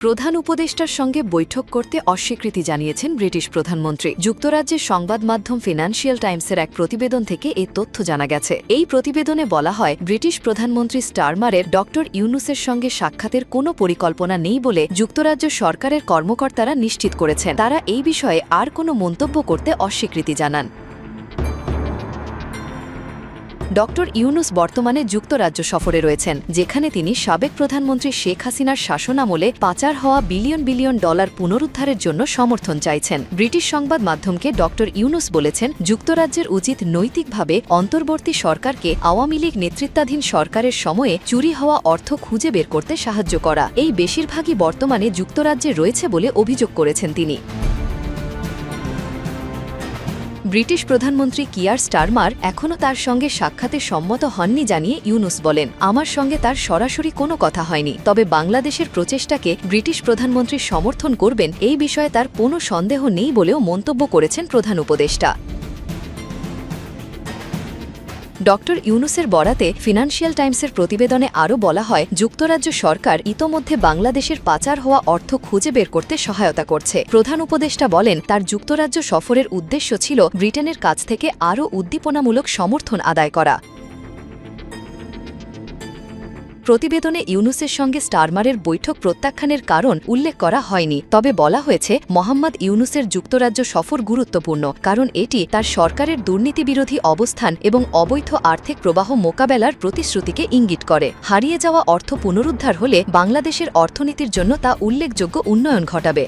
প্রধান উপদেষ্টার সঙ্গে বৈঠক করতে অস্বীকৃতি জানিয়েছেন ব্রিটিশ প্রধানমন্ত্রী। যুক্তরাজ্যের সংবাদ মাধ্যম ফিনান্সিয়াল টাইমসের এক প্রতিবেদন থেকে এ তথ্য জানা গেছে। এই প্রতিবেদনে বলা হয়, ব্রিটিশ প্রধানমন্ত্রী স্টারমারের ড ইউনুসের সঙ্গে সাক্ষাতের কোনো পরিকল্পনা নেই বলে যুক্তরাজ্য সরকারের কর্মকর্তারা নিশ্চিত করেছেন। তারা এই বিষয়ে আর কোনো মন্তব্য করতে অস্বীকৃতি জানান। ড ইউনুস বর্তমানে যুক্তরাজ্য সফরে রয়েছেন, যেখানে তিনি সাবেক প্রধানমন্ত্রী শেখ হাসিনার শাসনামলে পাচার হওয়া বিলিয়ন বিলিয়ন ডলার পুনরুদ্ধারের জন্য সমর্থন চাইছেন। ব্রিটিশ সংবাদ মাধ্যমকে ড ইউনুস বলেছেন, যুক্তরাজ্যের উচিত নৈতিকভাবে অন্তর্বর্তী সরকারকে আওয়ামী লীগ নেতৃত্বাধীন সরকারের সময়ে চুরি হওয়া অর্থ খুঁজে বের করতে সাহায্য করা। এই বেশিরভাগই বর্তমানে যুক্তরাজ্যে রয়েছে বলে অভিযোগ করেছেন তিনি। ব্রিটিশ প্রধানমন্ত্রী কিয়ার স্টারমার এখনও তার সঙ্গে সাক্ষাতে সম্মত হননি জানিয়ে ইউনুস বলেন, আমার সঙ্গে তার সরাসরি কোনো কথা হয়নি, তবে বাংলাদেশের প্রচেষ্টাকে ব্রিটিশ প্রধানমন্ত্রী সমর্থন করবেন এই বিষয়ে তার কোনো সন্দেহ নেই বলেও মন্তব্য করেছেন প্রধান উপদেষ্টা। ড ইউনুসের বরাতে ফিনান্সিয়াল টাইমসের প্রতিবেদনে আরও বলা হয়, যুক্তরাজ্য সরকার ইতোমধ্যে বাংলাদেশের পাচার হওয়া অর্থ খুঁজে বের করতে সহায়তা করছে। প্রধান উপদেষ্টা বলেন, তার যুক্তরাজ্য সফরের উদ্দেশ্য ছিল ব্রিটেনের কাছ থেকে আরও উদ্দীপনামূলক সমর্থন আদায় করা। প্রতিবেদনে ইউনুসের সঙ্গে স্টারমারের বৈঠক প্রত্যাখ্যানের কারণ উল্লেখ করা হয়নি, তবে বলা হয়েছে মোহাম্মদ ইউনুসের যুক্তরাজ্য সফর গুরুত্বপূর্ণ, কারণ এটি তার সরকারের দুর্নীতিবিরোধী অবস্থান এবং অবৈধ আর্থিক প্রবাহ মোকাবেলার প্রতিশ্রুতিকে ইঙ্গিত করে। হারিয়ে যাওয়া অর্থ পুনরুদ্ধার হলে বাংলাদেশের অর্থনীতির জন্য তা উল্লেখযোগ্য উন্নয়ন ঘটাবে।